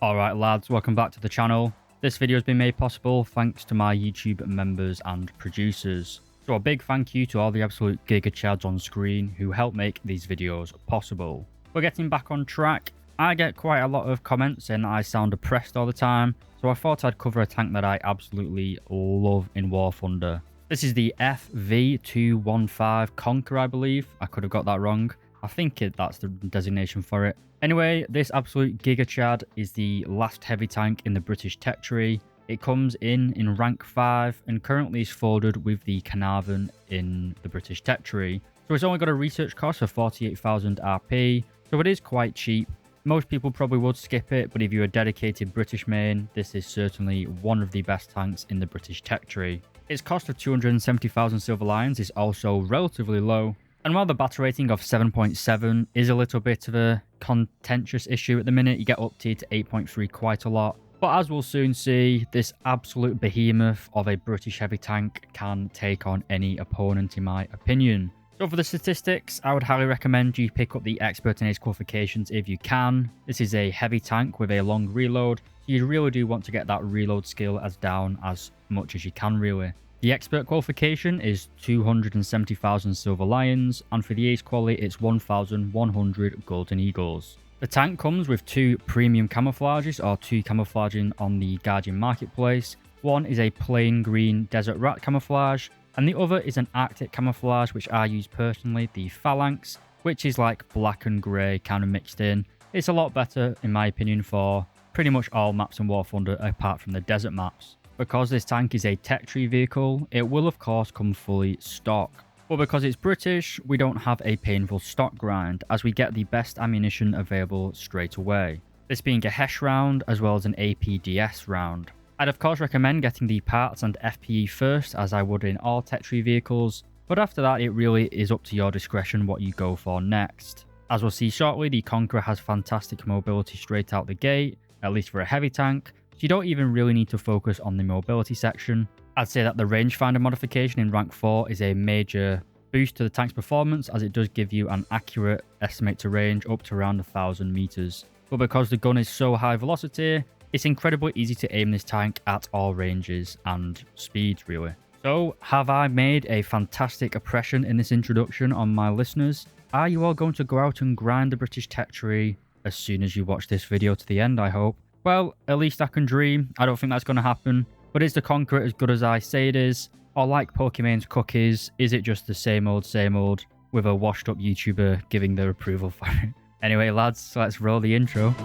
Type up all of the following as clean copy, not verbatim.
Alright lads, welcome back to the channel. This video has been made possible thanks to my YouTube members and producers. So a big thank you to all the absolute giga chads on screen who help make these videos possible. We're getting back on track. I get quite a lot of comments saying that I sound depressed all the time, so I thought I'd cover a tank that I absolutely love in War Thunder. This is the FV215 Conqueror, I believe. I could have got that wrong. I think that's the designation for it. Anyway, this absolute Giga Chad is the last heavy tank in the British tech tree. It comes in rank 5 and currently is folded with the Carnarvon in the British tech tree. So it's only got a research cost of 48,000 RP, so it is quite cheap. Most people probably would skip it, but if you're a dedicated British main, this is certainly one of the best tanks in the British tech tree. Its cost of 270,000 silver lions is also relatively low. And while the battle rating of 7.7 is a little bit of a contentious issue at the minute, you get up to 8.3 quite a lot. But as we'll soon see, this absolute behemoth of a British heavy tank can take on any opponent in my opinion. So for the statistics, I would highly recommend you pick up the Expert in Ace qualifications if you can. This is a heavy tank with a long reload, so you really do want to get that reload skill as down as much as you can really. The Expert qualification is 270,000 Silver Lions, and for the Ace quali it's 1,100 Golden Eagles. The tank comes with 2 premium camouflages, or 2 camouflaging on the Guardian Marketplace. One is a plain green Desert Rat camouflage, and the other is an Arctic camouflage, which I use personally, the Phalanx, which is like black and grey kind of mixed in. It's a lot better, in my opinion, for pretty much all maps in War Thunder apart from the desert maps. Because this tank is a tech tree vehicle, it will of course come fully stock. But because it's British, we don't have a painful stock grind, as we get the best ammunition available straight away. This being a HESH round as well as an APDS round. I'd of course recommend getting the parts and FPE first, as I would in all tech tree vehicles, but after that it really is up to your discretion what you go for next. As we'll see shortly, the Conqueror has fantastic mobility straight out the gate, at least for a heavy tank. You don't even really need to focus on the mobility section. I'd say that the rangefinder modification in rank 4 is a major boost to the tank's performance, as it does give you an accurate estimate to range up to around 1,000 meters. But because the gun is so high velocity, it's incredibly easy to aim this tank at all ranges and speeds really. So have I made a fantastic impression in this introduction on my listeners? Are you all going to go out and grind the British tech tree as soon as you watch this video to the end, I hope? Well, at least I can dream. I don't think that's going to happen. But is the Conqueror as good as I say it is? Or like Pokemon's cookies, is it just the same old with a washed up YouTuber giving their approval for it? Anyway lads, let's roll the intro.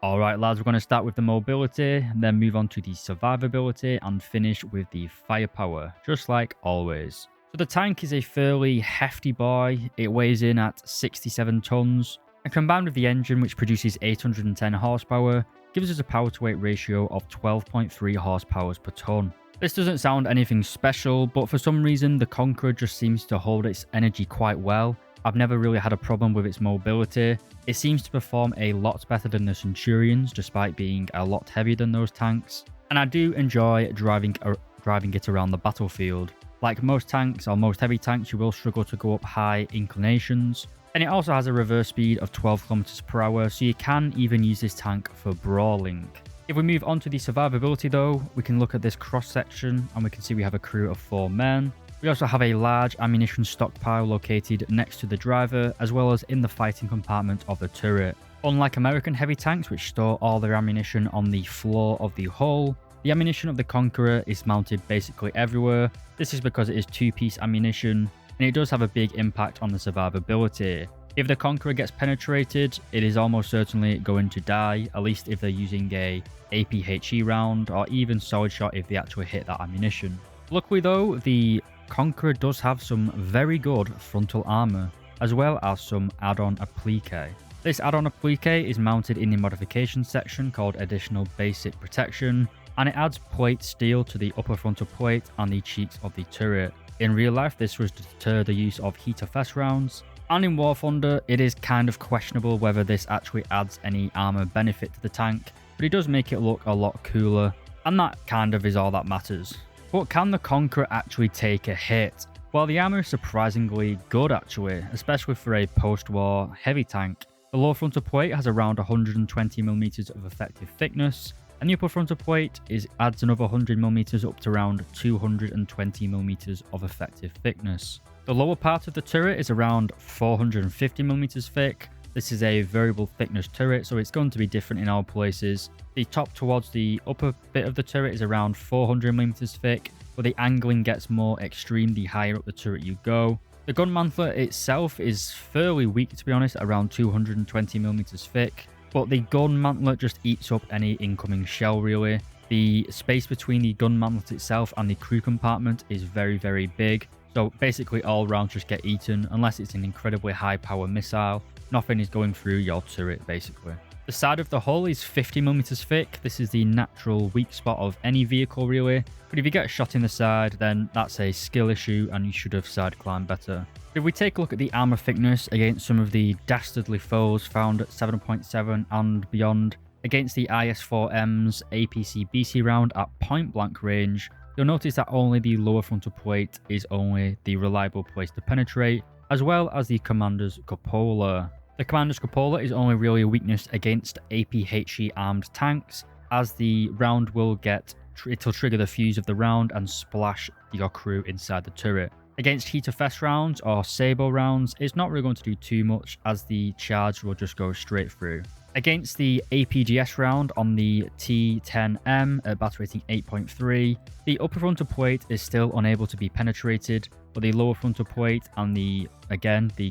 Alright lads, we're going to start with the mobility, then move on to the survivability and finish with the firepower, just like always. So the tank is a fairly hefty boy. It weighs in at 67 tons, and combined with the engine, which produces 810 horsepower, gives us a power to weight ratio of 12.3 horsepower per ton. This doesn't sound anything special, but for some reason the Conqueror just seems to hold its energy quite well. I've never really had a problem with its mobility. It seems to perform a lot better than the Centurions, despite being a lot heavier than those tanks. And I do enjoy driving it around the battlefield. Like most tanks, or most heavy tanks, you will struggle to go up high inclinations. And it also has a reverse speed of 12 km per hour, so you can even use this tank for brawling. If we move on to the survivability though, we can look at this cross section and we can see we have a crew of 4 men. We also have a large ammunition stockpile located next to the driver, as well as in the fighting compartment of the turret. Unlike American heavy tanks, which store all their ammunition on the floor of the hull, the ammunition of the Conqueror is mounted basically everywhere. This is because it is 2-piece ammunition, and it does have a big impact on the survivability. If the Conqueror gets penetrated, it is almost certainly going to die, at least if they're using a APHE round, or even solid shot if they actually hit that ammunition. Luckily though, the Conqueror does have some very good frontal armor, as well as some add-on applique. This add-on applique is mounted in the modification section called Additional Basic Protection, and it adds plate steel to the upper frontal plate and the cheeks of the turret. In real life, this was to deter the use of heat of fest rounds, And in War Thunder, it is kind of questionable whether this actually adds any armor benefit to the tank, but it does make it look a lot cooler, and that kind of is all that matters. But can the Conqueror actually take a hit? Well, the armor is surprisingly good actually, especially for a post-war heavy tank. The lower frontal plate has around 120mm of effective thickness, and the upper frontal plate adds another 100mm up to around 220mm of effective thickness. The lower part of the turret is around 450mm thick. This is a variable thickness turret, so it's going to be different in all places. The top towards the upper bit of the turret is around 400mm thick, but the angling gets more extreme the higher up the turret you go. The gun mantler itself is fairly weak, to be honest, around 220mm thick, but the gun mantlet just eats up any incoming shell really. The space between the gun mantlet itself and the crew compartment is very, very big, so basically all rounds just get eaten unless it's an incredibly high power missile. Nothing is going through your turret basically. The side of the hull is 50mm thick. This is the natural weak spot of any vehicle really, but if you get shot in the side then that's a skill issue and you should have side climbed better. If we take a look at the armor thickness against some of the dastardly foes found at 7.7 and beyond, against the IS-4M's APC-BC round at point blank range, you'll notice that only the lower frontal plate is only the reliable place to penetrate, as well as the commander's cupola. The commander's cupola is only really a weakness against APHE armed tanks, as the round will it'll trigger the fuse of the round and splash your crew inside the turret. Against heater fest rounds or SAKO rounds, it's not really going to do too much as the charge will just go straight through. Against the APGS round on the T10M at battle rating 8.3, the upper frontal plate is still unable to be penetrated, but the lower frontal plate and the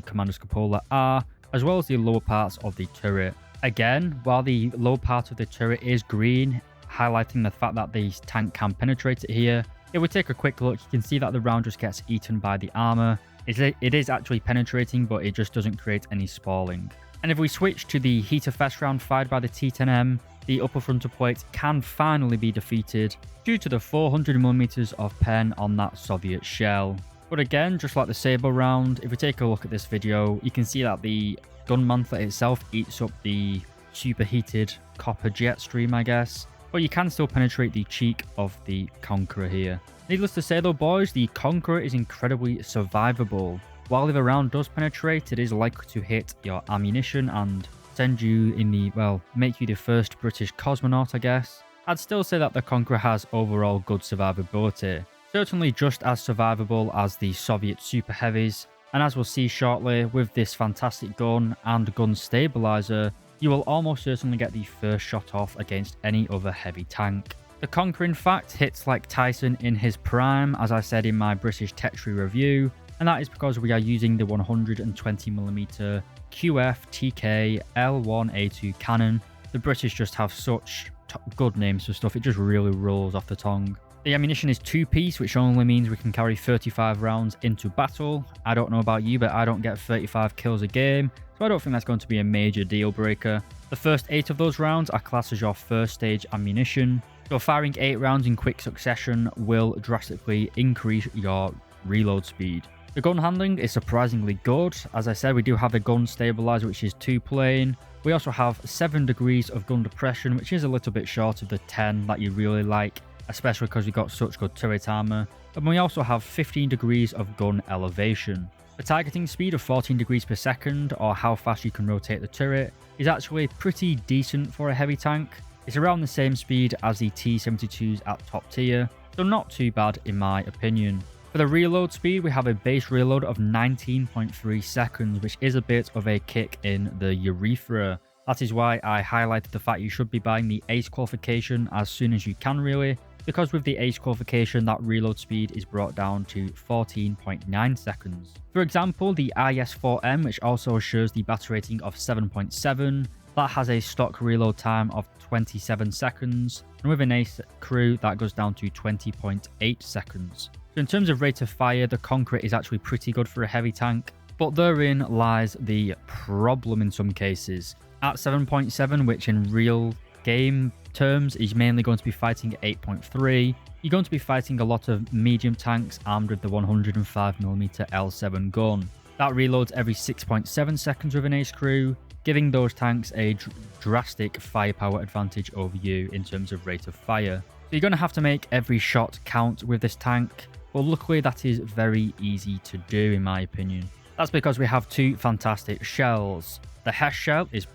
commander's cupola are, as well as the lower parts of the turret. Again, while the lower part of the turret is green, highlighting the fact that the tank can penetrate it here, if we take a quick look, you can see that the round just gets eaten by the armor. It is actually penetrating, but it just doesn't create any spalling. And if we switch to the heater fest round fired by the T10M, the upper frontal plate can finally be defeated due to the 400mm of pen on that Soviet shell. But again, just like the SAKO round, if we take a look at this video, you can see that the gun mantlet itself eats up the superheated copper jet stream, I guess. But you can still penetrate the cheek of the Conqueror here. Needless to say though, boys, the Conqueror is incredibly survivable. While if a round does penetrate, it is likely to hit your ammunition and send you in the, well, make you the first British cosmonaut, I guess. I'd still say that the Conqueror has overall good survivability. Certainly just as survivable as the Soviet super heavies, and as we'll see shortly, with this fantastic gun and gun stabilizer, you will almost certainly get the first shot off against any other heavy tank. The Conqueror in fact hits like Tyson in his prime, as I said in my British tech tree review, and that is because we are using the 120mm QF TK L1A2 cannon. The British just have such good names for stuff, it just really rolls off the tongue. The ammunition is 2-piece, which only means we can carry 35 rounds into battle. I don't know about you, but I don't get 35 kills a game, so I don't think that's going to be a major deal breaker. The first 8 of those rounds are classed as your first stage ammunition, so firing 8 rounds in quick succession will drastically increase your reload speed. The gun handling is surprisingly good. As I said, we do have a gun stabilizer, which is 2-plane. We also have 7 degrees of gun depression, which is a little bit short of the 10 that you really like, especially because we got such good turret armor. And we also have 15 degrees of gun elevation. The targeting speed of 14 degrees per second, or how fast you can rotate the turret, is actually pretty decent for a heavy tank. It's around the same speed as the T-72s at top tier, so not too bad in my opinion. For the reload speed, we have a base reload of 19.3 seconds, which is a bit of a kick in the urethra. That is why I highlighted the fact you should be buying the ACE qualification as soon as you can really, because with the ACE qualification, that reload speed is brought down to 14.9 seconds. For example, the IS-4M, which also shows the battle rating of 7.7, that has a stock reload time of 27 seconds, and with an ACE crew, that goes down to 20.8 seconds. So in terms of rate of fire, the Conqueror is actually pretty good for a heavy tank, but therein lies the problem in some cases. At 7.7, which in real game terms is mainly going to be fighting at 8.3, you're going to be fighting a lot of medium tanks armed with the 105mm L7 gun. That reloads every 6.7 seconds with an ace crew, giving those tanks a drastic firepower advantage over you in terms of rate of fire. So you're going to have to make every shot count with this tank, but luckily that is very easy to do in my opinion. That's because we have two fantastic shells. The Hess shell is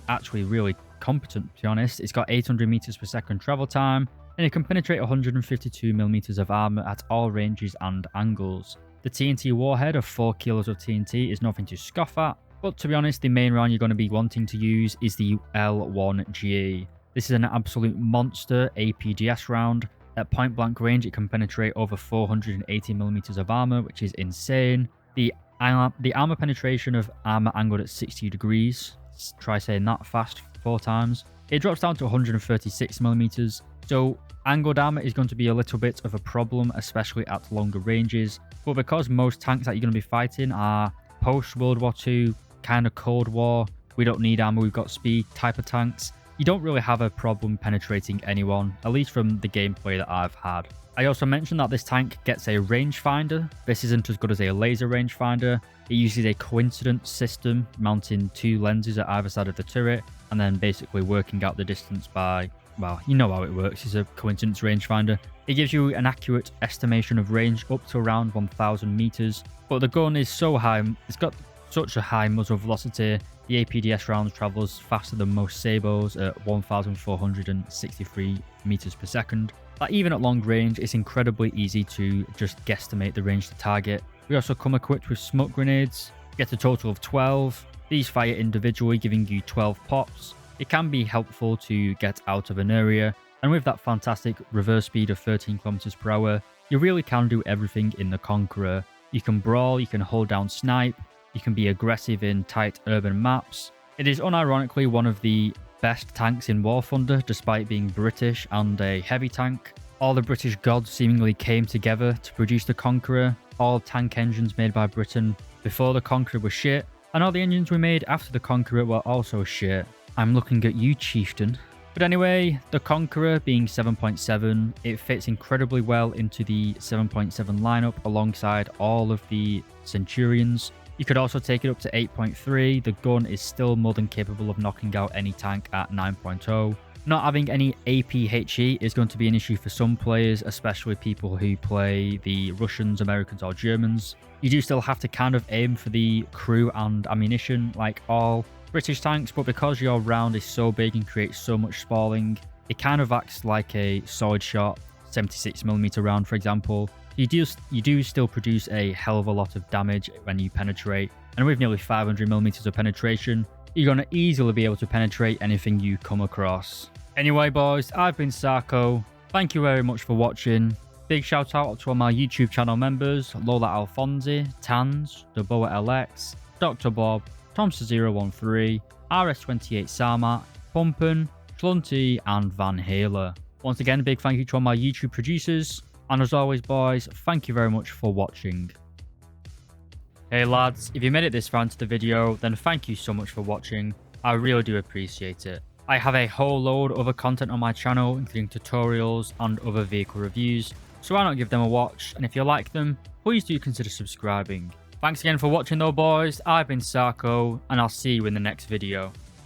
actually really competent, to be honest. It's got 800 meters per second travel time, and it can penetrate 152 millimeters of armor at all ranges and angles. The TNT warhead of 4 kilos of TNT is nothing to scoff at, but to be honest, the main round you're going to be wanting to use is the L1GA. This is an absolute monster APDS round. At point blank range, it can penetrate over 480 millimeters of armor, which is insane. The armor penetration of armor angled at 60 degrees, try saying that fast 4 times, it drops down to 136 millimeters. So angled armor is going to be a little bit of a problem, especially at longer ranges. But because most tanks that you're going to be fighting are post World War II, kind of Cold War, we don't need armor, we've got speed type of tanks, you don't really have a problem penetrating anyone, at least from the gameplay that I've had. I also mentioned that this tank gets a rangefinder. This isn't as good as a laser rangefinder. It uses a coincidence system, mounting 2 lenses at either side of the turret, and then basically working out the distance by, well, you know how it works, it's a coincidence rangefinder. It gives you an accurate estimation of range up to around 1000 meters, but the gun is so high, it's got such a high muzzle velocity. The APDS rounds travels faster than most Sabos at 1463 meters per second. Like, even at long range, it's incredibly easy to just guesstimate the range to target. We also come equipped with smoke grenades, get a total of 12. These fire individually, giving you 12 pops. It can be helpful to get out of an area, and with that fantastic reverse speed of 13 kilometers per hour, you really can do everything in the Conqueror. You can brawl, you can hold down snipe, you can be aggressive in tight urban maps. It is unironically one of the best tanks in War Thunder, despite being British and a heavy tank. All the British gods seemingly came together to produce the Conqueror. All tank engines made by Britain before the Conqueror were shit, and all the engines we made after the Conqueror were also shit. I'm looking at you, chieftain. But anyway, the Conqueror being 7.7, it fits incredibly well into the 7.7 lineup alongside all of the Centurions. You could also take it up to 8.3. The gun is still more than capable of knocking out any tank at 9.0. Not having any APHE is going to be an issue for some players, especially people who play the Russians, Americans or Germans. You do still have to kind of aim for the crew and ammunition like all British tanks, but because your round is so big and creates so much spalling, it kind of acts like a solid shot 76mm round, for example. You do still produce a hell of a lot of damage when you penetrate, and with nearly 500mm of penetration, you're going to easily be able to penetrate anything you come across. Anyway boys, I've been SAKO. Thank you very much for watching. Big shout out to all my YouTube channel members: Lola Alfonsi, Tans, Doboa LX, Dr. Bob, Tomster013, RS28 Sarmat, Pumpin, Schlunty and Van Halen. Once again, big thank you to all my YouTube producers. And as always boys, thank you very much for watching. Hey lads, if you made it this far into the video, then thank you so much for watching. I really do appreciate it. I have a whole load of other content on my channel, including tutorials and other vehicle reviews, so why not give them a watch, and if you like them, please do consider subscribing. Thanks again for watching though boys, I've been SAKO, and I'll see you in the next video.